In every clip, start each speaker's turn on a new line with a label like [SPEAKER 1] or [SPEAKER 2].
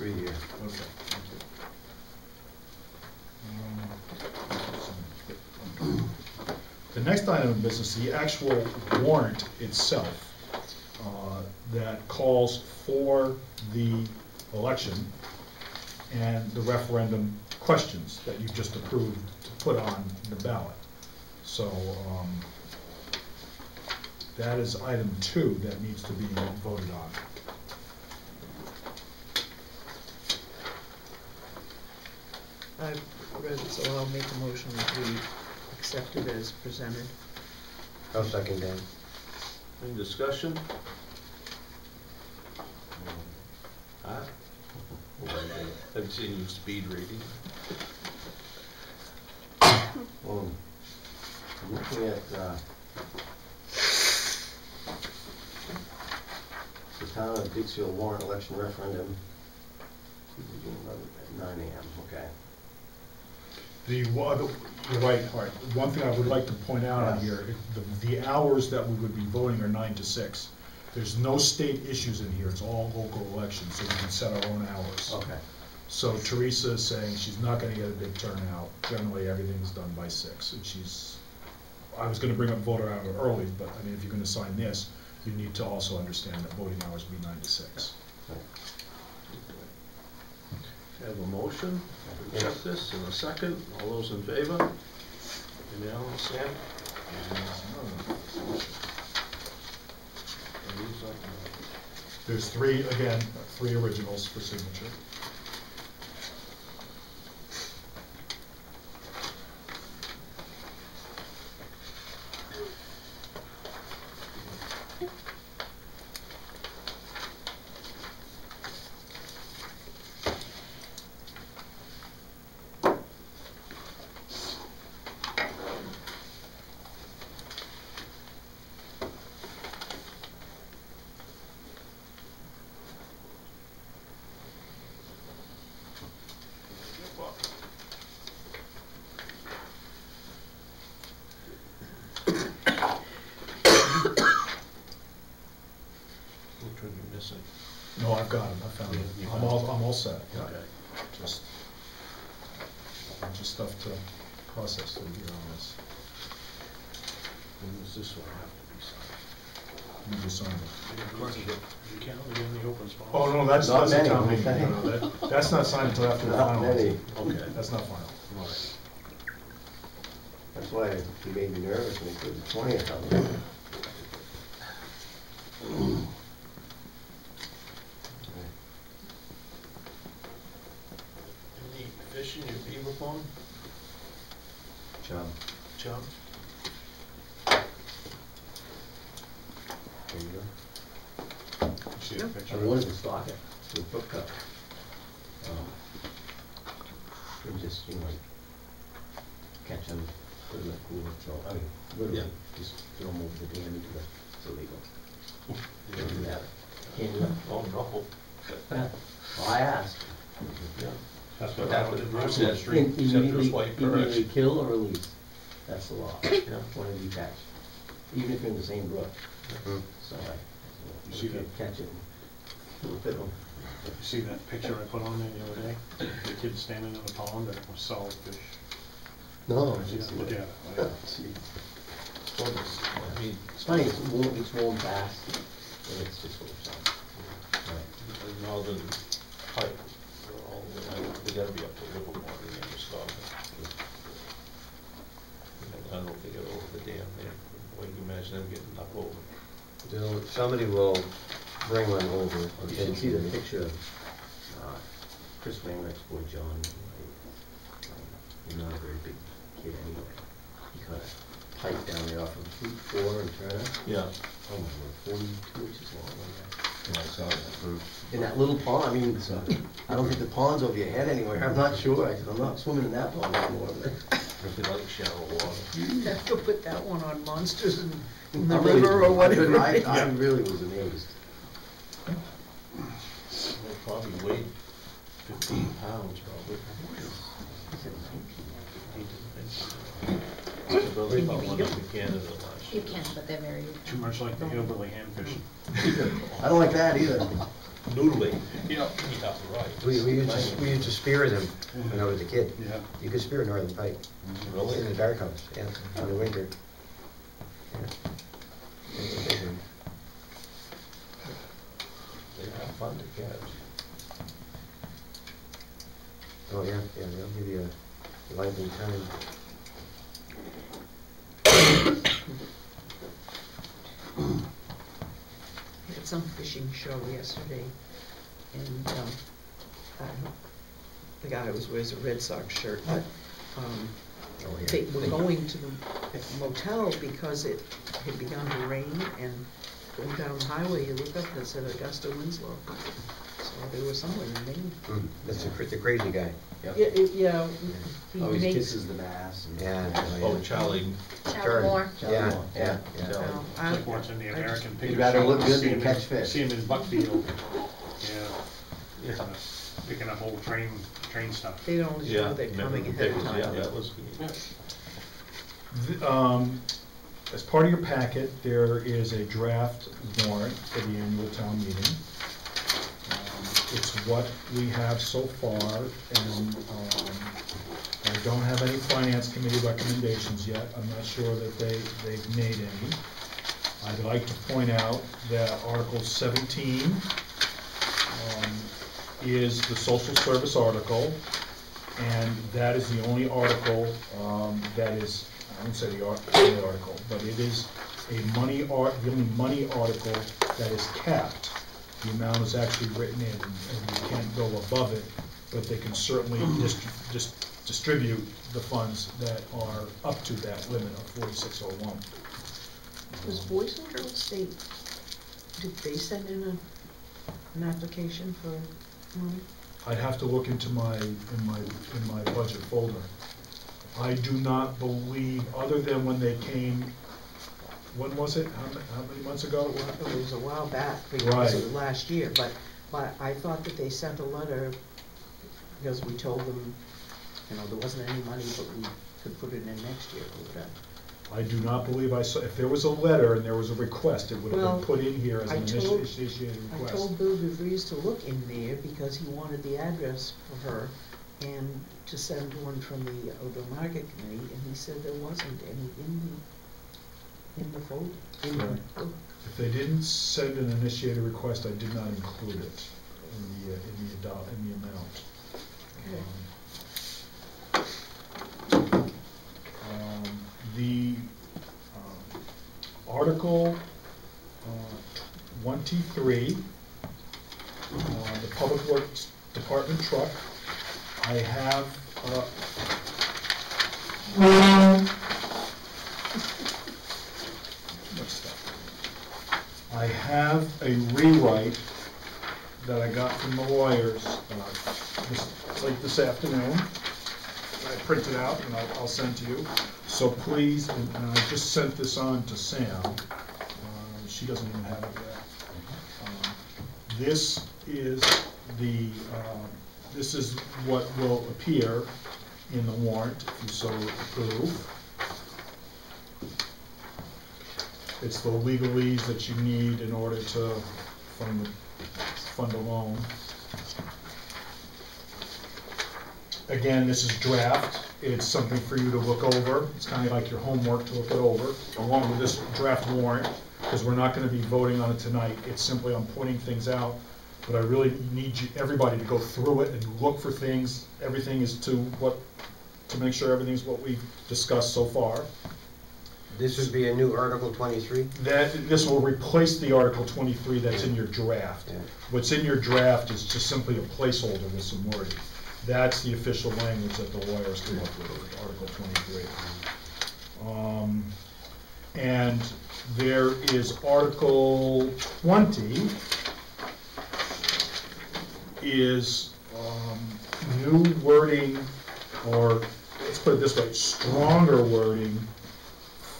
[SPEAKER 1] 3-year.
[SPEAKER 2] Okay, thank you. The next item of business, the actual warrant itself that calls for the election and the referendum questions that you've just approved to put on the ballot. So that is item 2 that needs to be voted on.
[SPEAKER 3] I've read it, so I'll make a motion that we accept it as presented.
[SPEAKER 1] I'll second that.
[SPEAKER 4] Any discussion? I've seen you speed reading.
[SPEAKER 1] Well, looking at the town of Dixfield warrant election referendum at 9 a.m. Okay.
[SPEAKER 2] You're right, all right. One thing I would like to point out on here, the hours that we would be voting are 9 to 6. There's no state issues in here, it's all local elections, so we can set our own hours.
[SPEAKER 1] Okay.
[SPEAKER 2] So Teresa is saying she's not gonna get a big turnout. Generally, everything's done by 6. And I was gonna bring up voter hour early, but I mean, if you're gonna sign this, you need to also understand that voting hours will be 9 to 6.
[SPEAKER 4] I have a motion to accept this in a second. All those in favor? Unanimous, Sam?
[SPEAKER 2] There's 3 originals for signature. No, I've got them. I found it. I'm all set. Yeah.
[SPEAKER 4] Okay.
[SPEAKER 2] Just stuff to process through here on this.
[SPEAKER 4] When does this one have to be signed?
[SPEAKER 2] You just signed it.
[SPEAKER 4] You can't leave in the open spot.
[SPEAKER 2] Oh no, that's
[SPEAKER 1] Not
[SPEAKER 2] the
[SPEAKER 1] many,
[SPEAKER 2] town meeting.
[SPEAKER 1] okay.
[SPEAKER 2] No, that's not signed until after the
[SPEAKER 1] Not
[SPEAKER 2] final.
[SPEAKER 1] many.
[SPEAKER 4] Okay.
[SPEAKER 2] That's not final.
[SPEAKER 4] All right.
[SPEAKER 1] That's why he made me nervous when he put the 20th on there.
[SPEAKER 4] Any fish in your beaver pond?
[SPEAKER 1] Chum.
[SPEAKER 4] Chum?
[SPEAKER 1] There you go.
[SPEAKER 4] See a picture?
[SPEAKER 1] I wanted to stock it with book cup. And just, catch them, put them in the cooler, throw, literally, just throw them over the dam into it's illegal. You don't do that. Can't do that.
[SPEAKER 4] Oh, no.
[SPEAKER 1] Well, I asked.
[SPEAKER 4] Yeah.
[SPEAKER 1] That's
[SPEAKER 4] what happened in Bruce Street, except for
[SPEAKER 1] Immediately
[SPEAKER 4] white perch.
[SPEAKER 1] kill or release. That's the law. One of you catch. Even if you're in the same brook. So
[SPEAKER 4] You see that?
[SPEAKER 1] Catch it and fit them.
[SPEAKER 5] You see that picture I put on there the other day? The kid standing in the pond and it was solid fish.
[SPEAKER 1] No,
[SPEAKER 5] Look at it.
[SPEAKER 4] I mean,
[SPEAKER 1] it's funny, it's warm fast, and it's just full of sun.
[SPEAKER 4] the northern pipe, they gotta be up to Livermore, they never stop. I don't know if they get over the dam there. Well, you can imagine them getting up over.
[SPEAKER 1] Somebody will bring one over. You should see the picture of Chris Wainwright's boy John. He's not a very big kid anyway. He caught a pipe down there off of Route 4 and Turner.
[SPEAKER 4] Yeah.
[SPEAKER 1] Oh my Lord, 42 inches long.
[SPEAKER 4] Yeah, I saw that.
[SPEAKER 1] In that little pond, I mean, I don't think the pond's over your head anywhere. I'm not sure. I said, I'm not swimming in that pond anymore.
[SPEAKER 4] If they like shallow water.
[SPEAKER 3] You have to put that one on Monsters in the
[SPEAKER 1] I really-
[SPEAKER 3] river or whatever.
[SPEAKER 1] I really was amazed.
[SPEAKER 4] They probably weighed 15 pounds, probably. 15 to 19. So they caught one up in Canada last
[SPEAKER 6] You
[SPEAKER 4] year.
[SPEAKER 6] can, but they're very.
[SPEAKER 5] Too much like the hillbilly ham fishing.
[SPEAKER 1] I don't like that either.
[SPEAKER 6] noodling.
[SPEAKER 5] Yeah.
[SPEAKER 6] Yeah, right.
[SPEAKER 1] We used to spear them when I was a kid.
[SPEAKER 5] Yeah.
[SPEAKER 1] You could spear a northern pike
[SPEAKER 6] Really?
[SPEAKER 1] in the dark house, yeah, in the winter. Yeah. It's a big one.
[SPEAKER 6] They're fun to catch.
[SPEAKER 1] Oh, yeah, they'll give you a lively time.
[SPEAKER 3] We had some fishing show yesterday, and, I don't know, the guy wears a Red Sox shirt, but,
[SPEAKER 1] Oh, yeah.
[SPEAKER 3] they were going to the motel because it had begun to rain, and going down the highway, you look up and it said Augusta Winslow. So they were somewhere in Maine.
[SPEAKER 1] That's the crazy guy.
[SPEAKER 3] Yeah, he
[SPEAKER 7] Always
[SPEAKER 3] makes,
[SPEAKER 7] kisses the mass. And
[SPEAKER 1] Yeah.
[SPEAKER 6] Oh, Charlie.
[SPEAKER 1] Charlie.
[SPEAKER 8] Moore.
[SPEAKER 1] Yeah,
[SPEAKER 7] Moore,
[SPEAKER 1] yeah,
[SPEAKER 7] yeah.
[SPEAKER 1] yeah.
[SPEAKER 3] well,
[SPEAKER 5] It's
[SPEAKER 3] I,
[SPEAKER 5] like watching the American Picture
[SPEAKER 7] You'd rather
[SPEAKER 5] Show
[SPEAKER 7] look
[SPEAKER 5] and
[SPEAKER 7] good
[SPEAKER 5] see
[SPEAKER 7] than
[SPEAKER 5] him
[SPEAKER 7] catch
[SPEAKER 5] in-
[SPEAKER 7] fish.
[SPEAKER 5] See him in Buckfield. Yeah. Picking up old train stuff.
[SPEAKER 3] they don't
[SPEAKER 6] Yeah.
[SPEAKER 3] show they're
[SPEAKER 6] remember
[SPEAKER 3] coming
[SPEAKER 6] the
[SPEAKER 3] ahead of
[SPEAKER 6] pictures,
[SPEAKER 3] time.
[SPEAKER 6] Yeah, that was good.
[SPEAKER 2] As part of your packet, there is a draft warrant for the annual town meeting. It's what we have so far, and I don't have any finance committee recommendations yet. I'm not sure that they've made any. I'd like to point out that Article 17 is the social service article, and that is the only article that is, I won't say the only article, but it is the only money article that is capped. The amount is actually written in, and you can't go above it, but they can certainly distribute the funds that are up to that limit of 4601.
[SPEAKER 3] Was Boys and Girls State, did they send in an application for money?
[SPEAKER 2] I'd have to look into my budget folder. I do not believe, other than when they came, when was it? How many months ago?
[SPEAKER 3] It was a while back,
[SPEAKER 2] Right.
[SPEAKER 3] because it was last year, but I thought that they sent a letter, because we told them, there wasn't any money, but we could put it in next year or whatever.
[SPEAKER 2] I do not believe I saw, if there was a letter and there was a request, it would have
[SPEAKER 3] Well,
[SPEAKER 2] been put in here as an
[SPEAKER 3] I told-
[SPEAKER 2] initiated
[SPEAKER 3] I
[SPEAKER 2] request.
[SPEAKER 3] told Bill DeVries to look in there because he wanted the address for her and to send one from the Outdoor Market Committee, and he said there wasn't any in the folder.
[SPEAKER 2] Right.
[SPEAKER 3] book.
[SPEAKER 2] If they didn't send an initiated request, I did not include it in the amount. The Article 23, the Public Works Department truck, I have I have a rewrite that I got from the lawyers this afternoon. I printed out and I'll send to you. So please, and I just sent this on to Sam. She doesn't even have it yet. This is what will appear in the warrant if you so approve. It's the legalese that you need in order to fund a loan. Again, this is draft. It's something for you to look over. It's kind of like your homework to look it over, along with this draft warrant, because we're not going to be voting on it tonight. It's simply I'm pointing things out, but I really need everybody to go through it and look for things. Everything is to make sure everything's what we've discussed so far.
[SPEAKER 1] This would be a new Article 23?
[SPEAKER 2] This will replace the Article 23 that's in your draft.
[SPEAKER 1] Yeah.
[SPEAKER 2] What's in your draft is just simply a placeholder with some wording. That's the official language that the lawyers come up with, Article 23. And there is Article 20 is new wording, or let's put it this way, stronger wording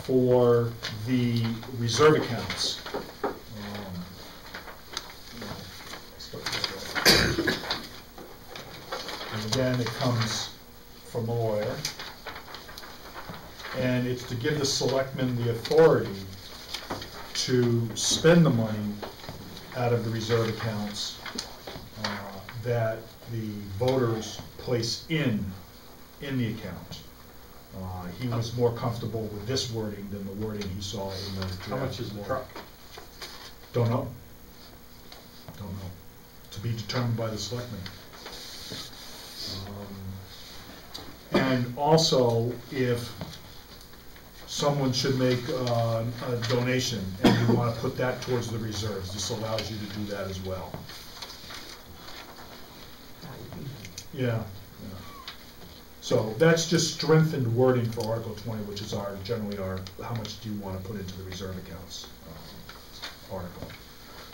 [SPEAKER 2] for the reserve accounts. And again, it comes from a lawyer. And it's to give the selectmen the authority to spend the money out of the reserve accounts that the voters place in the account. He was more comfortable with this wording than the wording he saw in the draft.
[SPEAKER 5] How much is the truck?
[SPEAKER 2] Don't know. Don't know. To be determined by the selectmen. And also, if someone should make a donation and you want to put that towards the reserves, this allows you to do that as well. Yeah. So that's just strengthened wording for Article 20, which is generally our how much do you want to put into the reserve accounts article.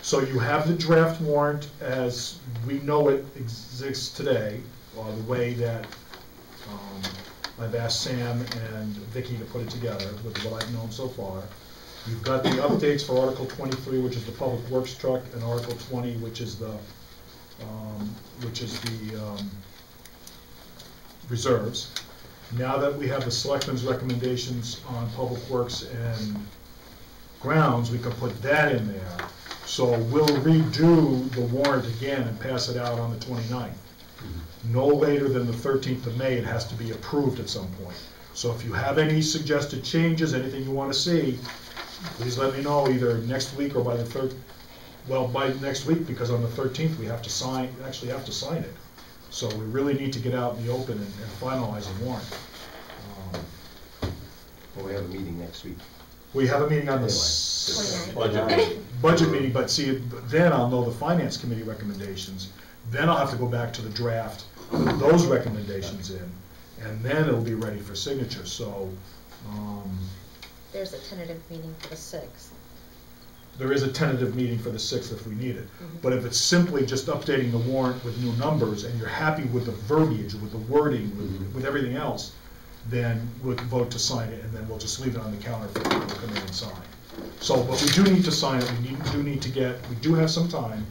[SPEAKER 2] So you have the draft warrant as we know it exists today, the way that I've asked Sam and Vicki to put it together with what I've known so far. You've got the updates for Article 23, which is the public works truck, and Article 20, which is the reserves. Now that we have the selectmen's recommendations on public works and grounds, we can put that in there. So we'll redo the warrant again and pass it out on the 29th. No later than the 13th of May, it has to be approved at some point. So if you have any suggested changes, anything you want to see, please let me know either next week or by the by next week, because on the 13th we have to sign it. So we really need to get out in the open and finalize the warrant.
[SPEAKER 1] Well, we have a meeting next week.
[SPEAKER 2] We have a meeting on the budget meeting, but see, then I'll know the finance committee recommendations. Then I'll have to go back to the draft, put those recommendations in, and then it'll be ready for signature. So
[SPEAKER 7] there's a tentative meeting for the 6th.
[SPEAKER 2] There is a tentative meeting for the 6th if we need it. But if it's simply just updating the warrant with new numbers and you're happy with the verbiage, with the wording, with everything else, then we'll vote to sign it, and then we'll just leave it on the counter for people to come in and sign. So, but we do need to sign it. We do have some time,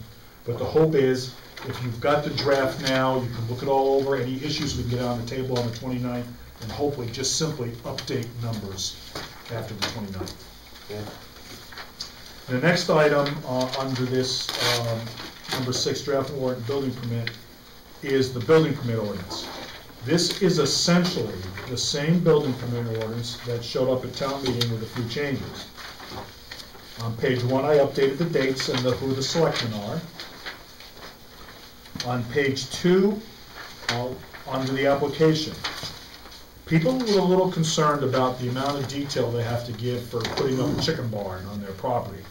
[SPEAKER 2] but the hope is if you've got the draft now, you can look it all over. Any issues we can get on the table on the 29th, and hopefully just simply update numbers after the 29th.
[SPEAKER 1] Yeah.
[SPEAKER 2] The next item under this number 6 draft warrant building permit is the building permit ordinance. This is essentially the same building permit ordinance that showed up at town meeting with a few changes. On page 1, I updated the dates and who the selectmen are. On page 2, under the application, people were a little concerned about the amount of detail they have to give for putting up a chicken barn on their property.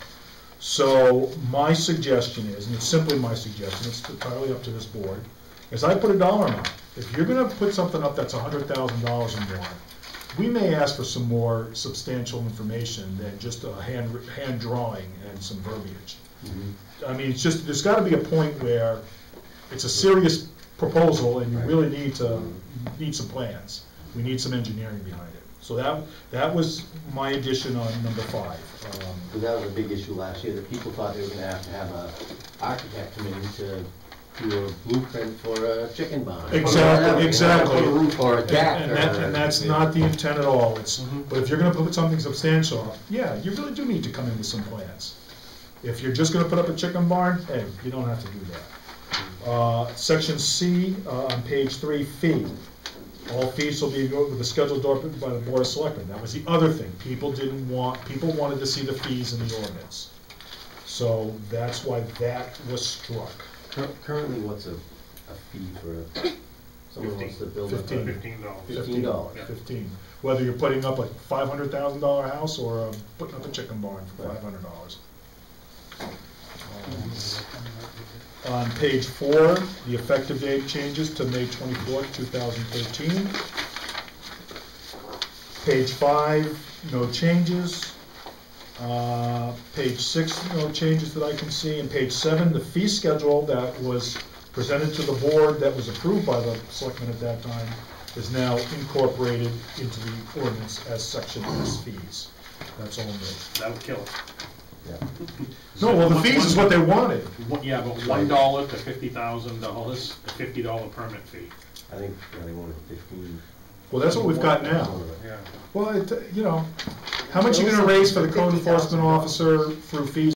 [SPEAKER 2] So my suggestion is, and it's simply my suggestion, it's entirely up to this board, is I put a dollar amount. If you're going to put something up that's $100,000 or more, we may ask for some more substantial information than just a hand drawing and some verbiage. I mean, it's just, there's got to be a point where it's a serious proposal and you really need some plans. We need some engineering behind it. So that was my addition on number 5.
[SPEAKER 1] Because that was a big issue last year, that people thought they were gonna have an architect come in to do a blueprint for a chicken barn.
[SPEAKER 2] Exactly.
[SPEAKER 1] Put a roof or a deck.
[SPEAKER 2] And that's not the intent at all. But if you're gonna put something substantial up, yeah, you really do need to come in with some plans. If you're just gonna put up a chicken barn, hey, you don't have to do that. Section C on page 3, fee. All fees will be with the scheduled by the Board of Selectmen. That was the other thing. People wanted to see the fees in the ordinance. So that's why that was struck.
[SPEAKER 1] Currently, what's a fee for someone wants to build
[SPEAKER 5] $15.
[SPEAKER 1] $15.
[SPEAKER 2] 15. Whether you're putting up a $500,000 house or putting up a chicken barn for $500. On page 4, the effective date changes to May 24th, 2013. Page 5, no changes. Page 6, no changes that I can see. And page 7, the fee schedule that was presented to the board that was approved by the selectmen at that time is now incorporated into the ordinance as section S fees. That's all new.
[SPEAKER 5] That would kill it.
[SPEAKER 1] Yeah.
[SPEAKER 2] No, well, the fees is what they wanted.
[SPEAKER 5] Yeah, but $1 to $50,000, a $50 permit fee.
[SPEAKER 1] I think they wanted 15.
[SPEAKER 2] Well, that's what we've got now.
[SPEAKER 5] Yeah.
[SPEAKER 2] Well, you know, how much are you going to raise for the code enforcement officer through fees